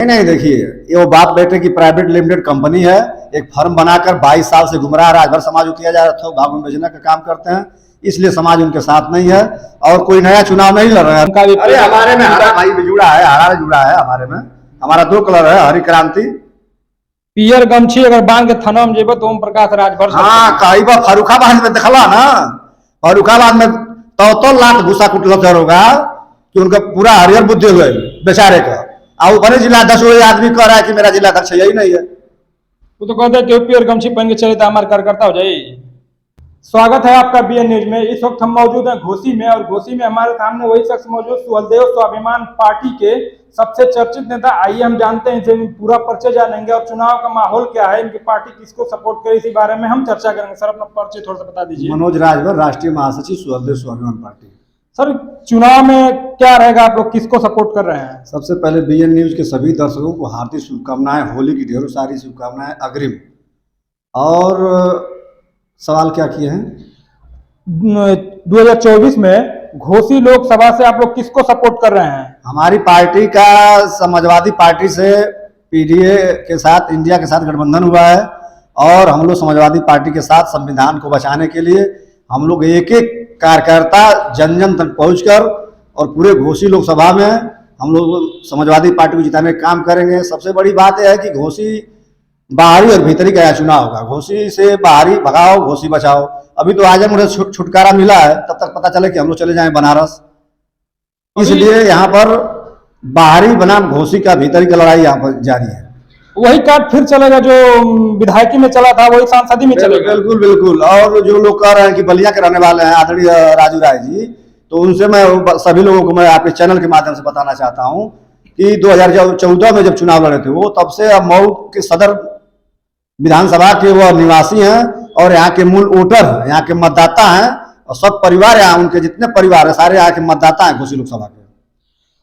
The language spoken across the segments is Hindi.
नहीं देखिए, ये वो बाप बेटे की प्राइवेट लिमिटेड कंपनी है। एक फर्म बनाकर 22 साल से गुमराह राजभर समाज को किया जा रहा था, भाग में बेचने का काम करते हैं, इसलिए समाज उनके साथ नहीं है और कोई नया चुनाव नहीं लड़ रहा है। अरे हमारे में हरा भाई भी जुड़ा है, हरा जुड़ा है हमारे में। हमारा 2 कलर है, हरी क्रांति पियर गमछी अगर बांध के थाना में जेबो तो ओम प्रकाश राजभर। हाँ कई बार फरुखाबाद में देखला ना, फरुखाबाद में तो लाख घुसा कुटल होगा कि उनका पूरा हरियर बुद्धि हुए बेचारे का। और बड़े जिला 10 आदमी कह रहा है कि मेरा जिला अध्यक्ष यही नहीं है। वो तो कहते हैं कि पियर गमछी पहन के चले तो हमारे कार्यकर्ता हो जाए। स्वागत है आपका बीएन न्यूज में। इस वक्त हम मौजूद हैं घोसी में और घोसी में हमारे सामने वही शख्स मौजूद सुहलदेव स्वाभिमान पार्टी के सबसे चर्चित नेता। आइए हम जानते हैं इनसे पूरा परिचय जानेंगे और चुनाव का माहौल क्या है, इनकी पार्टी किसको सपोर्ट करे, इसी बारे में हम चर्चा करेंगे। सर अपना परिचय थोड़ा सा बता दीजिए। मनोज राजभर, राष्ट्रीय महासचिव सुहलदेव स्वाभिमान पार्टी। सर चुनाव में क्या रहेगा, आप लोग किसको सपोर्ट कर रहे हैं? सबसे पहले बीएन न्यूज के सभी दर्शकों को हार्दिक शुभकामनाएं, होली की ढेरों सारी शुभकामनाएं अग्रिम। और सवाल क्या किए हैं? 2024 में घोसी लोकसभा से आप लोग किसको सपोर्ट कर रहे हैं? हमारी पार्टी का समाजवादी पार्टी से पीडीए के साथ, इंडिया के साथ गठबंधन हुआ है और हम लोग समाजवादी पार्टी के साथ संविधान को बचाने के लिए हम लोग एक एक कार्यकर्ता जन जन तक पहुंचकर और पूरे घोसी लोकसभा में हम लोग समाजवादी पार्टी को जिताने का काम करेंगे। सबसे बड़ी बात यह है कि घोसी बाहरी और भीतरी का चुनाव होगा। घोसी से बाहरी भगाओ, घोसी बचाओ। अभी तो आज मुझे छुटकारा मिला है, तब तक पता चले कि हम लोग चले जाएं बनारस। इसलिए यहाँ पर बाहरी बनाम घोसी का भीतरी का लड़ाई यहाँ पर जारी है। वही कार्ड फिर चलेगा जो विधायकी में चला था, वही सांसदी में चलेगा। बिल्कुल बिल्कुल। और जो लोग कह रहे हैं कि बलिया के रहने वाले हैं आदरणीय राजू राय जी, तो उनसे मैं सभी लोगों को मैं आपके चैनल के माध्यम से बताना चाहता हूँ कि 2014 में जब चुनाव लड़े थे वो, तब से अब मऊ के सदर विधानसभा के वो निवासी हैं और यहाँ के मूल वोटर हैं, यहाँ के मतदाता हैं और सब परिवार यहाँ, उनके जितने परिवार है सारे यहाँ के मतदाता हैं घोसी लोकसभा के।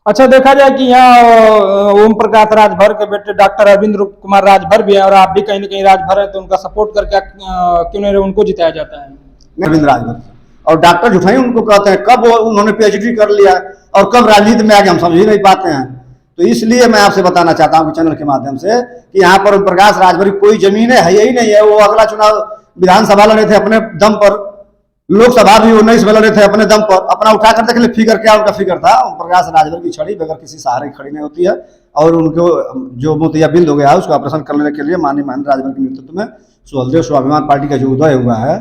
अच्छा, देखा जाए कि यहाँ ओम प्रकाश राजभर के बेटे डॉक्टर अरविंद कुमार राजभर भी है और आप भी कहीं ना कहीं राजभर है, तो उनका सपोर्ट करके क्यों नहीं उनको जिताया जाता है? अरविंद राजभर और डॉक्टर जुठाई उनको कहते हैं, कब उन्होंने पीएचडी कर लिया और कब राजनीति में आगे हम समझ ही नहीं पाते हैं। तो इसलिए मैं आपसे बताना चाहता हूँ चैनल के माध्यम से कि यहाँ पर ओम प्रकाश राजभर की कोई जमीन है यही नहीं है। वो अगला चुनाव विधानसभा लड़े थे अपने दम पर, लोकसभा भी 19 में लड़े थे अपने दम पर। अपना उठा कर देख ले फिगर, क्या उनका फिगर था। ओम प्रकाश राजभर की छड़ी बगैर किसी सहारे खड़ी नहीं होती है और उनको जो मोतियाबिंद हो गया है उसको ऑपरेशन करने के लिए माननीय महेंद्र राजभर के नेतृत्व में सुहलदेव स्वाभिमान पार्टी का जो उदय हुआ है,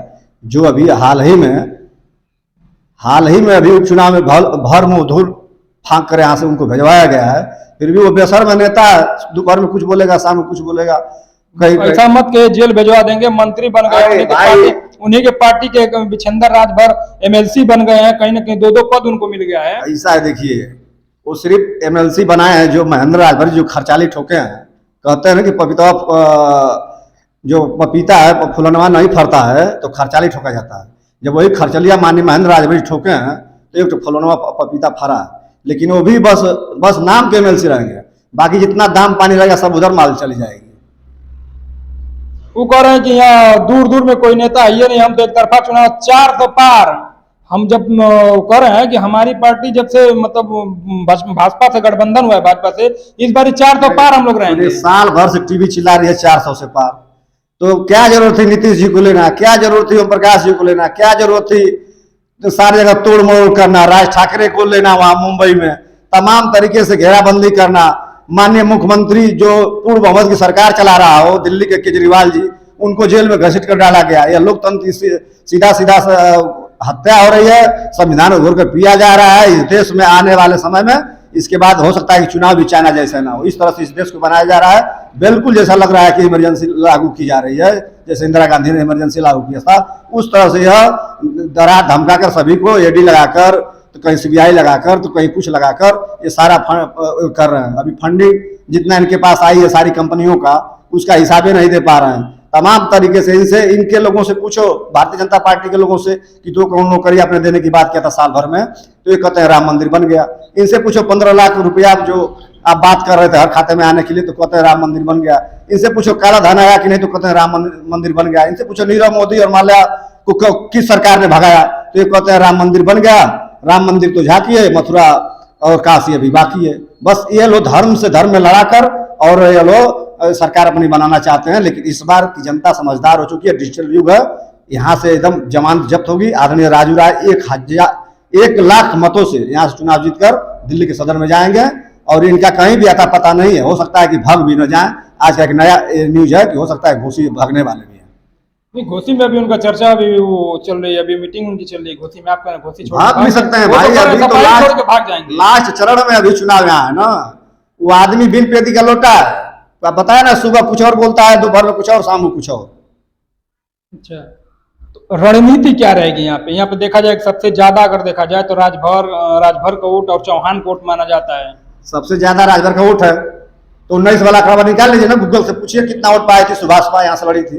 जो अभी हाल ही में अभी उपचुनाव में भर मुंह धूल फांक कर यहाँ से उनको भिजवाया गया है। फिर भी वो बेशर्म नेता है, दोपहर में कुछ बोलेगा, शाम में कुछ बोलेगा। ऐसा मत के जेल भिजवा देंगे, मंत्री बन गए, उन्हीं के पार्टी के बिछंदर राजभर एमएलसी बन गए हैं, कहीं ना कहीं 2-2 पद उनको मिल गया है। ऐसा है, देखिए वो सिर्फ एमएलसी बनाए हैं जो महेंद्र राजभर जो खर्चाली ठोके हैं। कहते हैं ना कि पपीता जो पपीता है फुलनवा नहीं फरता है तो खर्चाली ठोका जाता है। जब वही खर्चलिया माननीय महेंद्र राजभर ठोके हैं तो एक तो फुलनवा पपीता फरा, लेकिन वो भी बस नाम के एमएलसी रहेंगे, बाकी जितना दाम पानी रहेगा सब उधर माल चली जाएगी। वो कह रहे हैं कि यहाँ दूर दूर में कोई नेता है ये नहीं, हम तो एक तरफा चुनाव 4 तो पार। हम जब कह रहे हैं कि हमारी पार्टी जब से मतलब भाजपा से गठबंधन हुआ है, भाजपा से, इस बार 4 तो पार हम लोग रहेंगे। साल भर से टीवी चिल्ला रही है 400 से पार, तो क्या जरूरत थी नीतीश जी को लेना, क्या जरूरत थी ओम प्रकाश जी को लेना, क्या जरूरत थी तो सारी जगह तोड़ मोड़ करना, राज ठाकरे को लेना वहां मुंबई में, तमाम तरीके से घेराबंदी करना, माननीय मुख्यमंत्री जो पूर्व बहुमत की सरकार चला रहा हो दिल्ली के केजरीवाल जी, उनको जेल में घसीट कर डाला गया। यह लोकतंत्र सीधा हत्या हो रही है, संविधान को घोर कर पिया जा रहा है। इस देश में आने वाले समय में इसके बाद हो सकता है कि चुनाव भी चाइना जैसे ना हो, इस तरह से इस देश को बनाया जा रहा है। बिल्कुल जैसा लग रहा है कि इमरजेंसी लागू की जा रही है, जैसे इंदिरा गांधी ने इमरजेंसी लागू किया था, उस तरह से यह डरा धमका कर सभी को ईडी लगाकर, तो कहीं सीबीआई लगाकर, तो कहीं कुछ लगाकर ये सारा कर रहे हैं। अभी फंडिंग जितना इनके पास आई है सारी कंपनियों का, उसका हिसाब ही नहीं दे पा रहे हैं। तमाम तरीके से इनके लोगों से पूछो, भारतीय जनता पार्टी के लोगों से कि 2 करोड़ नौकरी आपने देने की बात किया था साल भर में, तो ये कहते हैं राम मंदिर बन गया। इनसे पूछो 15 लाख रुपया जो आप बात कर रहे थे हर खाते में आने के लिए, तो कहते हैं राम मंदिर बन गया। इनसे पूछो काला धन आया कि नहीं, तो कहते हैं राम मंदिर बन गया। इनसे पूछो नीरव मोदी और माल्या को किस सरकार ने भगाया, तो ये कहते हैं राम मंदिर बन गया। राम मंदिर तो झांकी है, मथुरा और काशी अभी बाकी है। बस ये लोग धर्म से धर्म में लड़ाकर और ये लोग सरकार अपनी बनाना चाहते हैं। लेकिन इस बार की जनता समझदार हो चुकी है, डिजिटल युग है। यहाँ से एकदम जमानत जब्त होगी। आदरणीय राजू राय 1,00,000 मतों से यहाँ से चुनाव जीतकर दिल्ली के सदन में जाएंगे और इनका कहीं भी आता पता नहीं है। हो सकता है कि भाग भी न जाए। आज का एक नया न्यूज है कि हो सकता है घोसी भागने वाले भी हैं। नहीं, घोसी में अभी उनका चर्चा अभी वो चल रही है, अभी मीटिंग उनकी चल रही है घोसी में। आप कहना घोसी छोड़ भाग नहीं सकते हैं भाई, अभी तो भाग जाएंगे। लास्ट चरण में अभी चुनाव यहाँ है ना। वो आदमी बिन पेटी का लोटा है। तो आप बताया ना, सुबह कुछ और बोलता है, दोपहर में कुछ और, शाम में कुछ और। अच्छा, तो रणनीति क्या रहेगी यहाँ पे? यहाँ पे देखा जाए सबसे ज्यादा अगर देखा जाए तो राजभर का वोट और चौहान का वोट माना जाता है। सबसे ज्यादा राजभर का वोट है तो 19 वाला आंकड़ा निकाल लीजिए ना, गूगल से पूछिए कितना वोट पाई थी सुभाषपा यहाँ से लड़ी थी।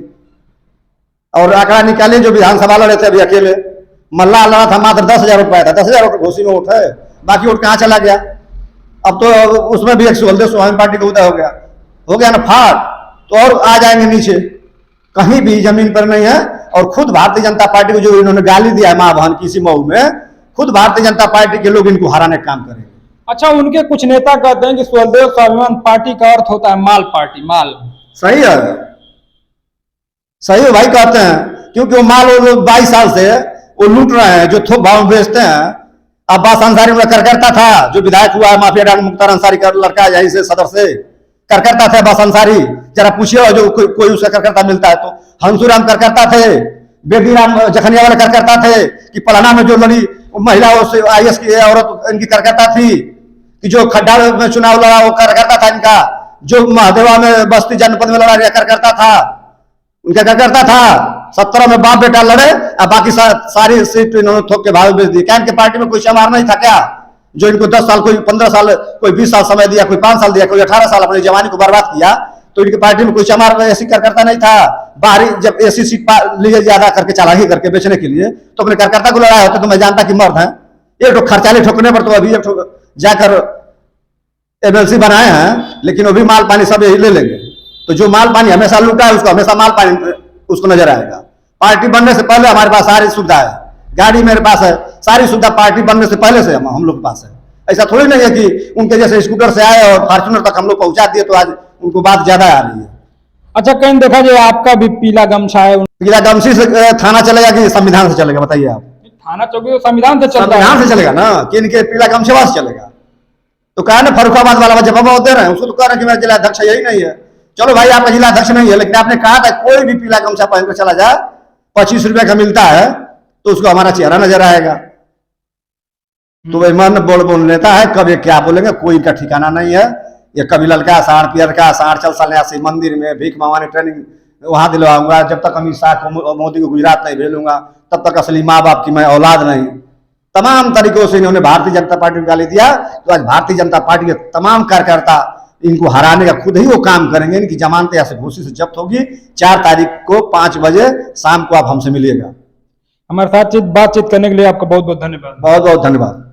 और आंकड़ा निकालिए जो विधानसभा लड़े थे अभी अकेले। मल्ला लड़ा था, मात्र 10,000 वोट पाया था। 10,000 वोट घोसी में वोट है, बाकी वोट कहाँ चला गया? अब तो उसमें भी एक सुहलदेव स्वाभिमान पार्टी का उदय हो गया ना फाट। तो और आ जाएंगे नीचे, कहीं भी जमीन पर नहीं है। और खुद भारतीय जनता पार्टी को जो इन्होंने गाली दिया है मां बहन किसी मऊ में, खुद भारतीय जनता पार्टी के लोग इनको हराने का काम करेंगे। अच्छा, उनके कुछ नेता कहते हैं कि सुहलदेव स्वाभिमान पार्टी का अर्थ होता है माल पार्टी। माल सही है, सही है भाई, कहते हैं क्योंकि वो माल 22 साल से वो लूट रहे हैं, जो थोक भाव में बेचते हैं। अब्बास अंसारी में करता था, जो विधायक हुआ है माफिया डाल मुख्तार अंसारी का लड़का यहीं से सदर से करता था अब्बास अंसारी। जरा पूछिए जो कोई उसका करता मिलता है तो। हंसूराम करता थे, बेबीराम जखनिया वाले करता थे कि पलाना में जो लड़ी महिला IAS की औरत इनकी करता थी, कि जो खड्डा में चुनाव लड़ा वो करता था इनका, जो महादेवा में बस्ती जनपद में लड़ा करता था उनका करता था। 17 में बाप बेटा लड़े और बाकी सारी सीट इन्होंने थोक के भाव बेच दी। क्या इनके पार्टी में कोई चमार नहीं था क्या? जो इनको 10 साल, कोई 15 साल, कोई 20 साल समय दिया, कोई 5 साल दिया, कोई 18 साल अपनी जवानी को बर्बाद किया, तो इनकी पार्टी में कोई चमार ऐसी करता नहीं था। बाहरी जब ऐसी सीट लिए ज्यादा करके चालाकी करके बेचने के लिए तो अपने कार्यकर्ता को लड़ाया होता। तो मैं जानता कि मर्द है एक तो खर्चाले ठोकने पर तो अभी एक जाकर MLC बनाए हैं, लेकिन वो भी माल पानी सब यही ले लेंगे। तो जो माल पानी हमेशा लूटा है उसको हमेशा माल पानी उसको नजर आएगा। पार्टी बनने से पहले हमारे पास सारी सुविधा है, गाड़ी मेरे पास है, सारी सुविधा पार्टी बनने से पहले से हम लोग के पास है। ऐसा थोड़ी नहीं है कि उनके जैसे स्कूटर से आए और फॉर्च्यूनर तक हम लोग पहुंचा दिए तो आज उनको बात ज्यादा आ रही है। अच्छा, कहीं देखा जाए आपका भी पीला गमछा है। पीला गमछी से थाना चलेगा कि संविधान से चलेगा बताइए आप? थाना चौकी तो संविधान से चलता है। संविधान से चलेगा ना, कि इनके पीला गमछे से चलेगा। तो कहा ना फरुखाबाद वाला जब हम दे रहे हैं उसको तो कह रहे हैं कि मेरा जिला अध्यक्ष यही नहीं है। चलो भाई आपका जिला अध्यक्ष नहीं है, लेकिन आपने कहा था कोई भी पीला गमछा पहन कर चला जाए 25 रुपए का मिलता है तो उसको हमारा चेहरा नजर आएगा। तो वही मन बोल लेता है, कब ये क्या बोलेंगे कोई इनका ठिकाना नहीं है। ये कभी ललका साढ़ पियर का साढ़ चल सन्यासी मंदिर में भीख मांगवाने ट्रेनिंग वहां दिलवाऊंगा। जब तक अमित शाह को मोदी को गुजरात नहीं भेजूंगा तब तक असली माँ बाप की मैं औलाद नहीं। तमाम तरीकों से इन्होंने भारतीय जनता पार्टी को गाली दिया। तो आज भारतीय जनता पार्टी के तमाम कार्यकर्ता इनको हराने का खुद ही वो काम करेंगे। इनकी जमानत यहाँ से घोसी से जब्त होगी। 4 तारीख को 5 बजे शाम को आप हमसे मिलिएगा। हमारे साथ बातचीत करने के लिए आपका बहुत बहुत धन्यवाद। बहुत बहुत धन्यवाद।